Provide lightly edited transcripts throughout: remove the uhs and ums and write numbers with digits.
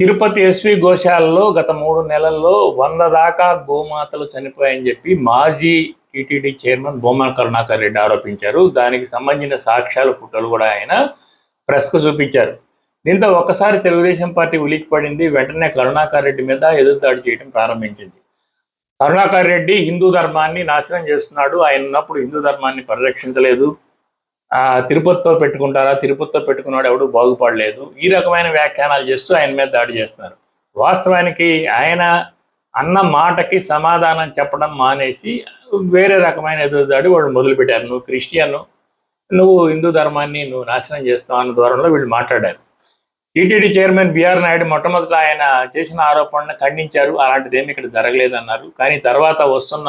Tirupati SV గోశాలలో గత 3 నెలల్లో 100 దాకా గోమాతలు చనిపోయాయని చెప్పి మాజీ టీటీడీ చైర్మన్ భూమన కరుణాకర్ రెడ్డి ఆరోపించారు. దానికి సంబంధించిన సాక్ష్యాలు, ఫోటోలు కూడా ఆయన ప్రెస్కు చూపించారు. దీంతో ఒక్కసారి తెలుగుదేశం పార్టీ ఉలిక్కిపడింది. వెంటనే కరుణాకర్ రెడ్డి మీద ఎదురుదాడి చేయడం ప్రారంభించింది. కరుణాకర్ రెడ్డి హిందూ ధర్మాన్ని నాశనం చేస్తున్నాడు, ఆయన ఉన్నప్పుడు హిందూ ధర్మాన్ని పరిరక్షించలేదు, తిరుపతితో పెట్టుకుంటారా, తిరుపతితో పెట్టుకున్నాడు ఎవడు బాగుపడలేదు, ఈ రకమైన వ్యాఖ్యానాలు చేస్తూ ఆయన మీద దాడి చేస్తున్నారు. వాస్తవానికి ఆయన అన్న మాటకి సమాధానం చెప్పడం మానేసి వేరే రకమైన ఎదురుదాడి వాళ్ళు మొదలుపెట్టారు. నువ్వు క్రిస్టియన్, నువ్వు హిందూ ధర్మాన్ని నువ్వు నాశనం చేస్తావు అన్న ధోరణిలో వీళ్ళు మాట్లాడారు. టీటీడీ చైర్మన్ బిఆర్ నాయుడు మొట్టమొదట ఆయన చేసిన ఆరోపణను ఖండించారు. అలాంటిదేమి ఇక్కడ జరగలేదన్నారు. కానీ తర్వాత వస్తున్న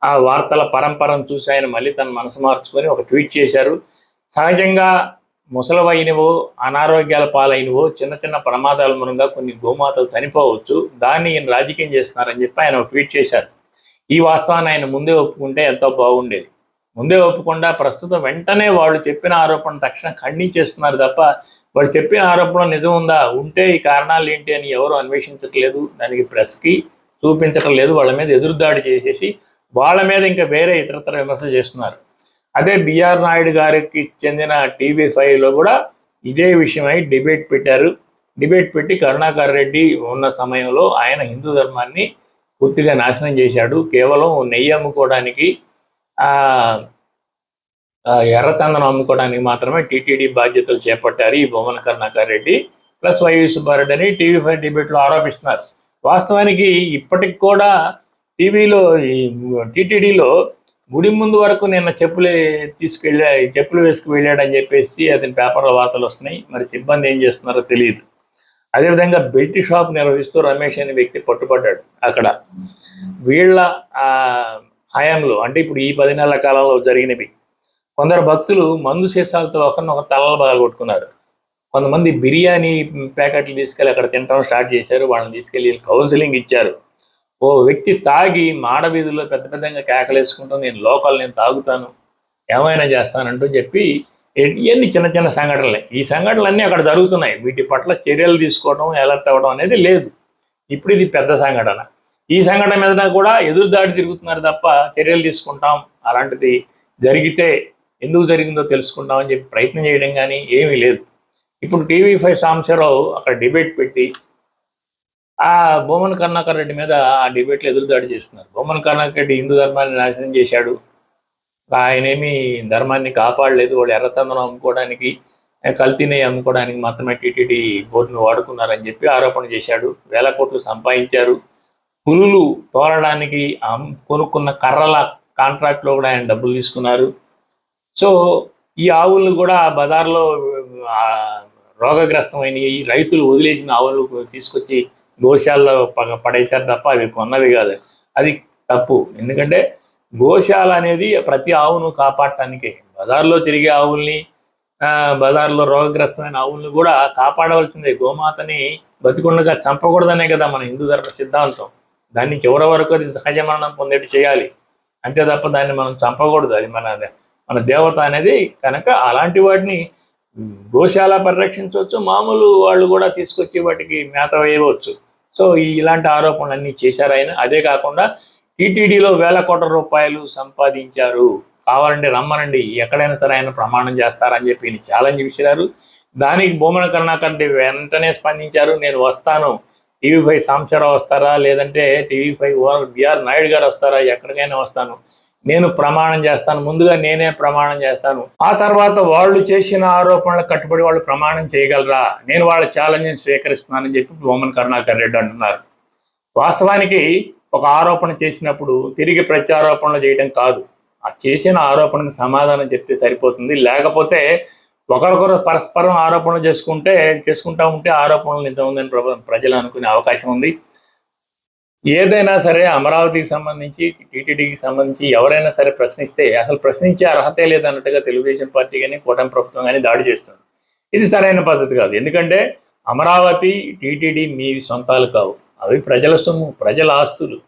ఆ వార్తల పరంపరను చూసి ఆయన మళ్ళీ తన మనసు మార్చుకొని ఒక ట్వీట్ చేశారు. సహజంగా ముసలవైనవో, అనారోగ్యాల పాలైనవో, చిన్న చిన్న ప్రమాదాల మూలంగా కొన్ని గోమాతలు చనిపోవచ్చు, దాన్ని ఈయన రాజకీయం చేస్తున్నారని చెప్పి ఆయన ఒక ట్వీట్ చేశారు. ఈ వాస్తవాన్ని ఆయన ముందే ఒప్పుకుంటే ఎంతో బాగుండేది. ముందే ఒప్పుకుండా ప్రస్తుతం వెంటనే వాళ్ళు చెప్పిన ఆరోపణ తక్షణం ఖండించేస్తున్నారు తప్ప వాళ్ళు చెప్పిన ఆరోపణ నిజం ఉందా, ఉంటే ఈ కారణాలు ఏంటి అని ఎవరు అన్వేషించట్లేదు, దానికి ప్రెస్కి చూపించటం లేదు. వాళ్ళ మీద ఎదురుదాడి చేసేసి వాళ్ళ మీద ఇంకా వేరే ఇతరతర విమర్శలు చేస్తున్నారు. అదే బిఆర్ నాయుడు గారికి చెందిన TV5లో కూడా ఇదే విషయమై డిబేట్ పెట్టారు. డిబేట్ పెట్టి కరుణాకర్ రెడ్డి ఉన్న సమయంలో ఆయన హిందూ ధర్మాన్ని పూర్తిగా నాశనం చేశాడు, కేవలం నెయ్యి అమ్ముకోవడానికి, ఎర్రచందనం అమ్ముకోవడానికి మాత్రమే టీటీడీ బాధ్యతలు చేపట్టారు ఈ భూమన కరుణాకర్ రెడ్డి ప్లస్ వైవి సుబ్బారెడ్డి అని TV5 డిబేట్లో ఆరోపిస్తున్నారు. వాస్తవానికి ఇప్పటికి కూడా టీవీలో ఈ టీటీడీలో గుడి ముందు వరకు నిన్న చెప్పులు వేసుకు వెళ్ళాడని చెప్పేసి అతని పేపర్లో వార్తలు వస్తున్నాయి. మరి సిబ్బంది ఏం చేస్తున్నారో తెలియదు. అదేవిధంగా బెల్ట్ షాప్ నిర్వహిస్తూ రమేష్ అనే వ్యక్తి పట్టుబడ్డాడు అక్కడ. వీళ్ళ హయాంలో, అంటే ఇప్పుడు ఈ 10 నెలల కాలంలో జరిగినవి. కొందరు భక్తులు మందు సీసాలతో ఒకరినొకరు తలలు బాగొట్టుకున్నారు. కొంతమంది బిర్యానీ ప్యాకెట్లు తీసుకెళ్ళి అక్కడ తినడం స్టార్ట్ చేశారు. వాళ్ళని తీసుకెళ్ళి కౌన్సిలింగ్ ఇచ్చారు. ఓ వ్యక్తి తాగి మాడవీధుల్లో పెద్ద పెద్దగా కేకలేసుకుంటూ నేను తాగుతాను, ఏమైనా చేస్తానంటూ చెప్పి ఇవన్నీ చిన్న చిన్న సంఘటనలే. ఈ సంఘటనలన్నీ అక్కడ జరుగుతున్నాయి. వీటి పట్ల చర్యలు తీసుకోవడం, అలర్ట్ అవ్వడం అనేది లేదు. ఇప్పుడు ఇది పెద్ద సంఘటన. ఈ సంఘటన మీద కూడా ఎదురుదాడి తిరుగుతున్నారు తప్ప చర్యలు తీసుకుంటాం, అలాంటిది జరిగితే ఎందుకు జరిగిందో తెలుసుకుంటామని చెప్పి ప్రయత్నం చేయడం కానీ ఏమీ లేదు. ఇప్పుడు TV5 సాంబశివరావు అక్కడ డిబేట్ పెట్టి భూమన కరుణాకర్ రెడ్డి మీద ఆ డిబేట్లు ఎదురుదాడి చేస్తున్నారు. భూమన కరుణాకర్ రెడ్డి హిందూ ధర్మాన్ని నాశనం చేశాడు, ఆయనేమి ధర్మాన్ని కాపాడలేదు, వాళ్ళు ఎర్రచందనం అమ్ముకోవడానికి, కల్తీ నెయ్యి అమ్ముకోవడానికి మాత్రమే టీటీడీ బోర్డును వాడుకున్నారని చెప్పి ఆరోపణ చేశాడు. వేల కోట్లు సంపాదించారు. పులులు తోలడానికి కొనుక్కున్న కర్రల కాంట్రాక్ట్లో కూడా ఆయన డబ్బులు తీసుకున్నారు. సో ఈ ఆవులను కూడా బజార్లో రోగగ్రస్తమైన ఈ రైతులు వదిలేసిన ఆవులు తీసుకొచ్చి గోశాలలో పడేశారు తప్ప అవి కొన్నవి కాదు. అది తప్పు. ఎందుకంటే గోశాల అనేది ప్రతి ఆవును కాపాడటానికే. బజార్లో తిరిగే ఆవుల్ని, బజార్లో రోగగ్రస్తమైన ఆవుల్ని కూడా కాపాడవలసిందే. గోమాతని బతికుండగా చంపకూడదనే కదా మన హిందూ ధర్మ సిద్ధాంతం. దాన్ని చివరి వరకు అది సహజ మరణం పొందేట్టు చేయాలి, అంతే తప్ప దాన్ని మనం చంపకూడదు. అది మన దేవత అనేది కనుక అలాంటి వాటిని గోశాల పరిరక్షించవచ్చు, మామూలు వాళ్ళు కూడా తీసుకొచ్చి వాటికి మేత వేయవచ్చు. సో ఇలాంటి ఆరోపణలన్నీ చేశారు ఆయన. అదే కాకుండా టీటీడీలో వేల కోట్ల రూపాయలు సంపాదించారు, కావాలంటే రమ్మనండి, ఎక్కడైనా సరే ఆయన ప్రమాణం చేస్తారని చెప్పి ఈయన ఛాలెంజ్ విసిరారు. దానికి భూమన కరుణాకర్ రెడ్డి వెంటనే స్పందించారు. నేను వస్తాను, TV5 సాంబశివరావు వస్తారా, లేదంటే TV5 బిఆర్ నాయుడు గారు వస్తారా, ఎక్కడికైనా వస్తాను, నేను ప్రమాణం చేస్తాను, ముందుగా నేనే ప్రమాణం చేస్తాను, ఆ తర్వాత వాళ్ళు చేసిన ఆరోపణలకు కట్టుబడి వాళ్ళు ప్రమాణం చేయగలరా, నేను వాళ్ళ ఛాలెంజ్ని స్వీకరిస్తున్నానని చెప్పి భూమన కరుణాకర్ రెడ్డి అంటున్నారు. వాస్తవానికి ఒక ఆరోపణ చేసినప్పుడు తిరిగి ప్రత్యారోపణలు చేయడం కాదు, ఆ చేసిన ఆరోపణకు సమాధానం చెప్తే సరిపోతుంది. లేకపోతే ఒకరికొకరు పరస్పరం ఆరోపణలు చేసుకుంటా ఉంటే ఆరోపణలు నిజం ఉందని ప్రజలు అనుకునే అవకాశం ఉంది. ఏదైనా సరే అమరావతికి సంబంధించి, టీటీడీకి సంబంధించి ఎవరైనా సరే ప్రశ్నిస్తే అసలు ప్రశ్నించే అర్హతే లేదన్నట్టుగా తెలుగుదేశం పార్టీ కానీ కూటమి ప్రభుత్వం కానీ దాడి చేస్తుంది. ఇది సరైన పద్ధతి కాదు. ఎందుకంటే అమరావతి, టీటీడీ మీ సొంతాలు కావు, అవి ప్రజల సొమ్ము, ప్రజల ఆస్తులు.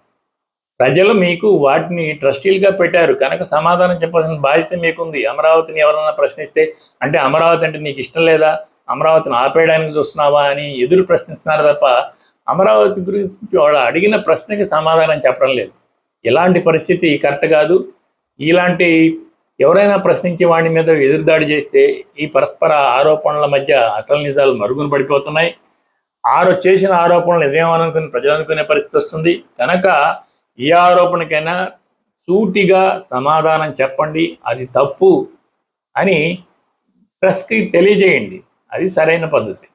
ప్రజలు మీకు వాటిని ట్రస్టీలుగా పెట్టారు కనుక సమాధానం చెప్పాల్సిన బాధ్యత మీకుంది. అమరావతిని ఎవరైనా ప్రశ్నిస్తే, అంటే అమరావతి అంటే నీకు ఇష్టం లేదా, అమరావతిని ఆపేయడానికి చూస్తున్నావా అని ఎదురు ప్రశ్నిస్తున్నారు తప్ప అమరావతి గురించి వాళ్ళు అడిగిన ప్రశ్నకి సమాధానం చెప్పడం లేదు. ఇలాంటి పరిస్థితి కరెక్ట్ కాదు. ఇలాంటి ఎవరైనా ప్రశ్నించే వాడి మీద ఎదురుదాడి చేస్తే ఈ పరస్పర ఆరోపణల మధ్య అసలు నిజాలు మరుగున పడిపోతున్నాయి. చేసిన ఆరోపణలు నిజమేమనుకుని ప్రజలు అనుకునే పరిస్థితి వస్తుంది. కనుక ఏ ఆరోపణకైనా సూటిగా సమాధానం చెప్పండి, అది తప్పు అని ప్రెస్కి తెలియజేయండి. అది సరైన పద్ధతి.